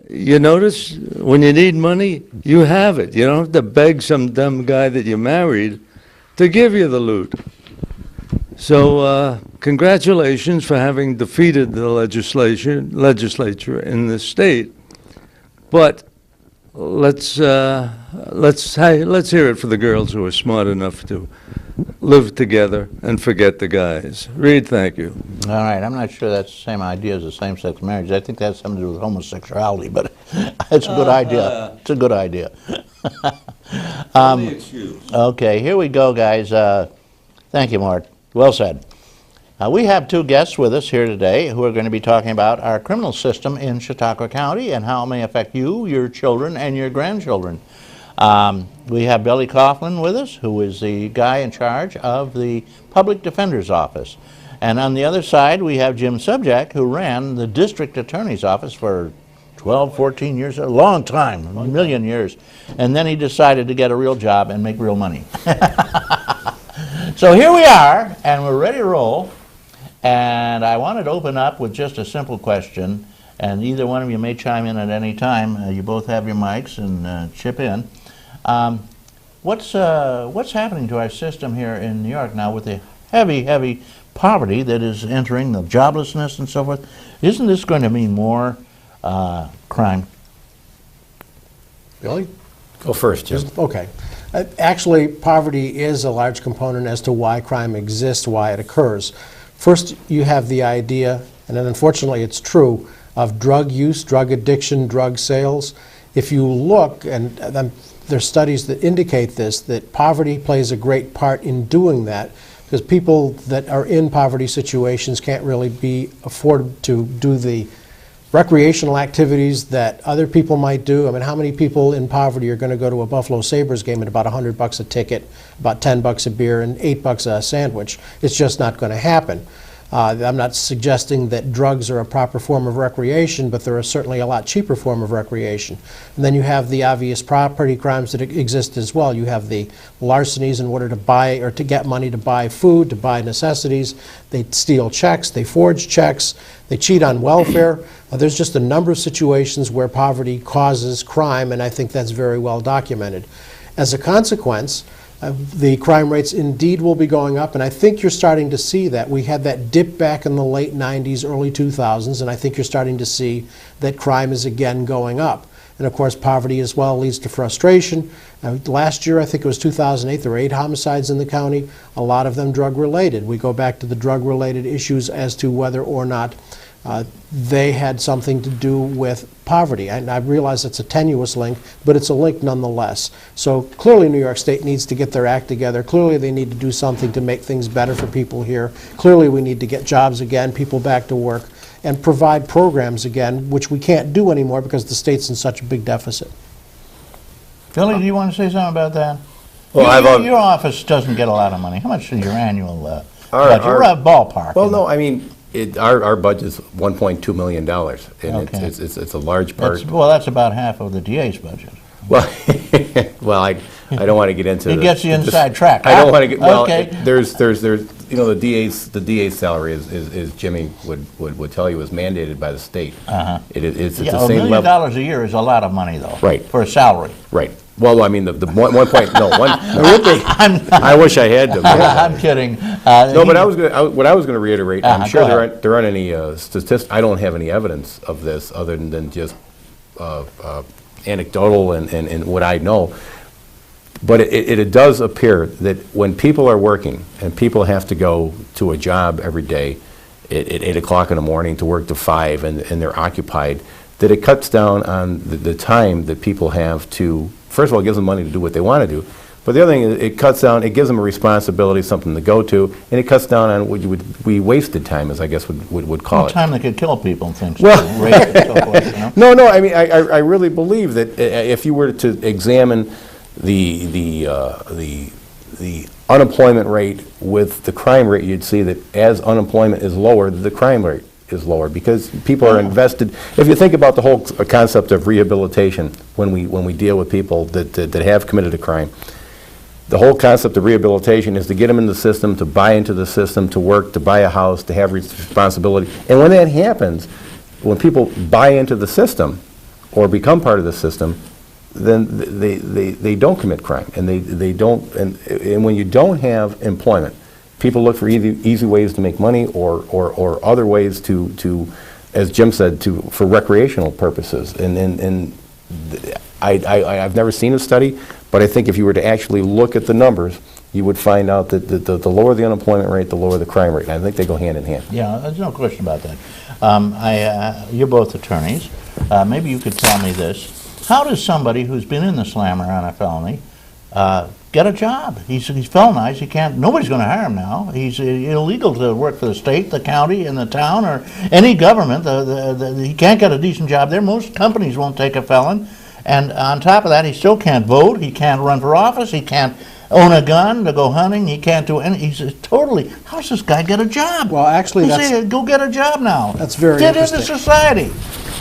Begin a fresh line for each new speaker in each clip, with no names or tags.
you notice when you need money, you have it. You don't have to beg some dumb guy that you married to give you the loot. So congratulations for having defeated the legislature in the state. But let's hear it for the girls who are smart enough to live together and forget the guys. Reed, thank you.
All right, I'm not sure that's the same idea as the same-sex marriage. I think that's something to do with homosexuality, but it's a good idea. It's a good idea. Okay, here we go, guys. Thank you, Mort. Well said. We have two guests with us here today who are going to be talking about our criminal system in Chautauqua County and how it may affect you, your children, and your grandchildren. We have Billy Caughlin with us, who is the guy in charge of the Public Defender's Office. And on the other side, we have Jim Subjack, who ran the District Attorney's Office for 12, 14 years, a long time, a million years. And then he decided to get a real job and make real money. So here we are, and we're ready to roll. And I wanted to open up with just a simple question, and either one of you may chime in at any time. You both have your mics, and chip in. What's happening to our system here in New York now with the heavy poverty that is entering, the joblessness and so forth? Isn't this going to mean more crime?
Billy?
Go first, Jim.
Okay. Actually, poverty is a large component as to why crime exists, why it occurs. First, you have the idea, and then unfortunately it's true, of drug use, drug addiction, drug sales. If you look, and there's studies that indicate this, that poverty plays a great part in doing that, because people that are in poverty situations can't really be afforded to do the recreational activities that other people might do. I mean, how many people in poverty are going to go to a Buffalo Sabres game at about $100 a ticket, about $10 a beer, and $8 a sandwich? It's just not going to happen. I'm not suggesting that drugs are a proper form of recreation, but they're certainly a lot cheaper form of recreation. And then you have the obvious property crimes that exist as well. You have the larcenies in order to buy or to get money to buy food, to buy necessities. They steal checks, they forge checks, they cheat on welfare. There's just a number of situations where poverty causes crime, and I think that's very well documented. As a consequence, the crime rates indeed will be going up, and I think you're starting to see that. We had that dip back in the late 90s, early 2000s, and I think you're starting to see that crime is again going up. And of course, poverty as well leads to frustration. Last year, I think it was 2008, there were 8 homicides in the county, a lot of them drug-related. We go back to the drug-related issues as to whether or not they had something to do with poverty. And I realize it's a tenuous link, but it's a link nonetheless. So clearly New York State needs to get their act together. Clearly they need to do something to make things better for people here. Clearly we need to get jobs again, people back to work, and provide programs again, which we can't do anymore because the state's in such a big deficit.
Billy, do you want to say something about that?
Well,
your office doesn't get a lot of money. How much is your annual budget? You're a ballpark.
Well, no, I mean, our budget's $1.2 million, and
Okay.
it's a large part.
That's about half of the DA's budget.
Well, well, I don't want to get into.
It gets the inside track.
I don't want to get. Well,
okay.
there's the DA's salary is Jimmy would tell you is mandated by the state. It's the same
$1 million
level.
a year is a lot of money, though.
Right.
For a salary.
Right. Well, I mean the one point. No, one. I wish I had them.
I'm kidding.
No, but what I was going to reiterate. I'm sure
go
there aren't any statistics. I don't have any evidence of this other than just anecdotal and what I know. But it does appear that when people are working and people have to go to a job every day at 8 o'clock in the morning to work to 5 and they're occupied, that it cuts down on the time that people have to, first of all, it gives them money to do what they want to do. But the other thing is it cuts down, it gives them a responsibility, something to go to, and it cuts down on what we wasted time, as I guess would call it.
Time that could kill people and things.
Well,
rape and so forth, you know?
No, I mean, I really believe that if you were to examine the unemployment rate with the crime rate, you'd see that as unemployment is lower, the crime rate is lower because people are invested. If you think about the whole concept of rehabilitation, when we deal with people that have committed a crime, the whole concept of rehabilitation is to get them in the system, to buy into the system, to work, to buy a house, to have responsibility. And when that happens, when people buy into the system, or become part of the system, then they don't commit crime, and they don't, and when you don't have employment, people look for easy ways to make money, or other ways to, as Jim said, for recreational purposes. And I've never seen a study, but I think if you were to actually look at the numbers, you would find out that the lower the unemployment rate, the lower the crime rate. And I think they go hand in hand.
Yeah, there's no question about that. You're both attorneys. Maybe you could tell me this. How does somebody who's been in the slammer on a felony get a job? He's felonized. He can't. Nobody's going to hire him now. He's illegal to work for the state, the county, and the town, or any government. He can't get a decent job there. Most companies won't take a felon. And on top of that, he still can't vote. He can't run for office. He can't own a gun to go hunting. He can't do any. He's totally. How does this guy get a job?
Well, actually,
You
that's
say, go get a job now.
That's very
Get
interesting.
into society.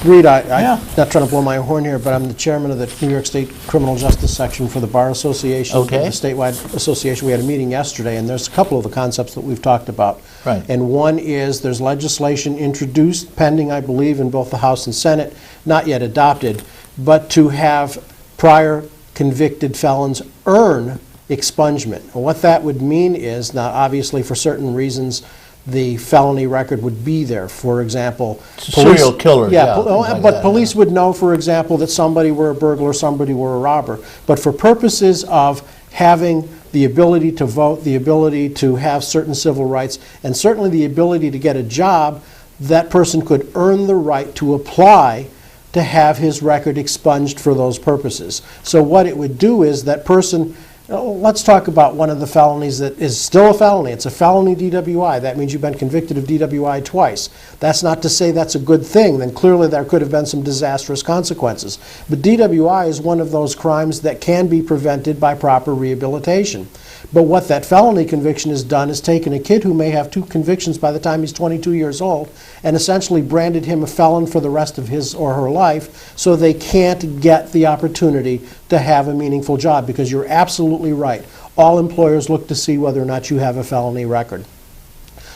Reed,
Yeah.
I'm not trying to blow my horn here, but I'm the chairman of the New York State Criminal Justice Section for the Bar Association,
Okay.
the statewide association. We had a meeting yesterday, and there's a couple of the concepts that we've talked about.
Right.
And one is there's legislation introduced, pending, I believe, in both the House and Senate, not yet adopted, but to have prior convicted felons earn expungement. And what that would mean is, now obviously for certain reasons, the felony record would be there. For example,
Serial killers, yeah,
pol-
things like
but
that,
police would know, for example, that somebody were a burglar, somebody were a robber. But for purposes of having the ability to vote, the ability to have certain civil rights, and certainly the ability to get a job, that person could earn the right to apply to have his record expunged for those purposes. So what it would do is that person, let's talk about one of the felonies that is still a felony. It's a felony DWI. That means you've been convicted of DWI twice. That's not to say that's a good thing. Then clearly there could have been some disastrous consequences. But DWI is one of those crimes that can be prevented by proper rehabilitation. But what that felony conviction has done is taken a kid who may have 2 convictions by the time he's 22 years old and essentially branded him a felon for the rest of his or her life, so they can't get the opportunity to have a meaningful job, because you're absolutely right. All employers look to see whether or not you have a felony record.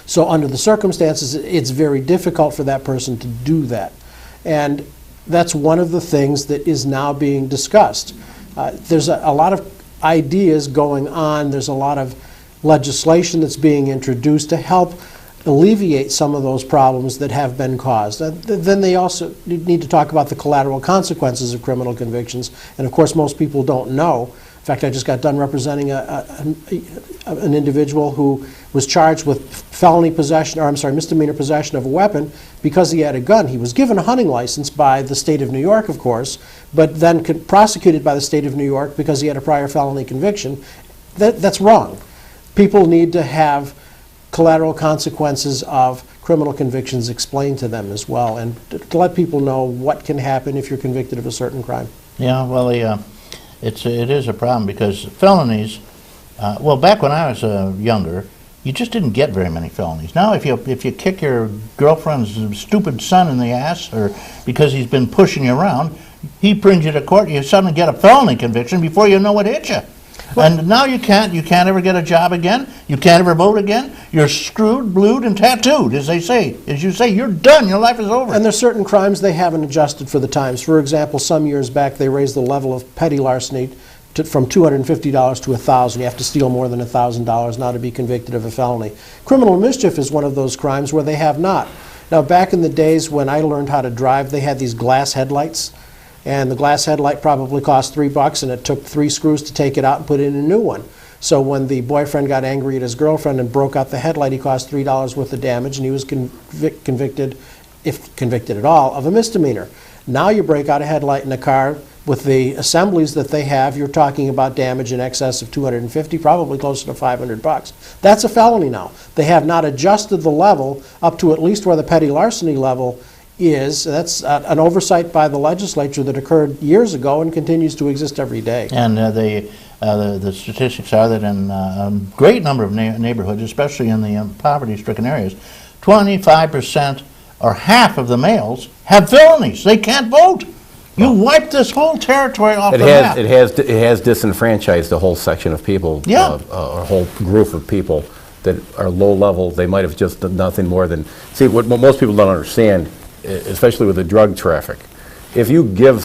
So under the circumstances, it's very difficult for that person to do that. And that's one of the things that is now being discussed. There's a lot of ideas going on. There's a lot of legislation that's being introduced to help alleviate some of those problems that have been caused. Then they also need to talk about the collateral consequences of criminal convictions, and of course most people don't know. In fact, I just got done representing an individual who was charged with felony possession, or I'm sorry, misdemeanor possession of a weapon because he had a gun. He was given a hunting license by the state of New York, of course, but then prosecuted by the state of New York because he had a prior felony conviction. That's wrong. People need to have collateral consequences of criminal convictions explained to them as well, and to let people know what can happen if you're convicted of a certain crime.
Yeah, well, it is a problem because felonies, well, back when I was younger, you just didn't get very many felonies. Now, if you kick your girlfriend's stupid son in the ass, or because he's been pushing you around, he brings you to court, you suddenly get a felony conviction before you know what hit you. And now you can't ever get a job again. You can't ever vote again. You're screwed, blued, and tattooed, as they say. As you say, you're done. Your life is over.
And there's certain crimes they haven't adjusted for the times. For example, some years back they raised the level of petty larceny from $250 to $1,000. You have to steal more than $1,000 now to be convicted of a felony. Criminal mischief is one of those crimes where they have not. Now, back in the days when I learned how to drive, they had these glass headlights. And the glass headlight probably cost $3, and it took 3 screws to take it out and put in a new one. So when the boyfriend got angry at his girlfriend and broke out the headlight, he caused $3 worth of damage, and he was convicted, if convicted at all, of a misdemeanor. Now you break out a headlight in a car with the assemblies that they have, you're talking about damage in excess of $250, probably closer to $500. That's a felony now. They have not adjusted the level up to at least where the petty larceny level is. That's an oversight by the legislature that occurred years ago and continues to exist every day.
And the statistics are that in a great number of neighborhoods, especially in the poverty-stricken areas, 25% or half of the males have felonies. They can't vote. You wipe this whole territory off the map.
It has disenfranchised a whole section of people,
Yeah.
A whole group of people that are low level. They might have just done nothing more than, see, what most people don't understand, especially with the drug traffic, if you give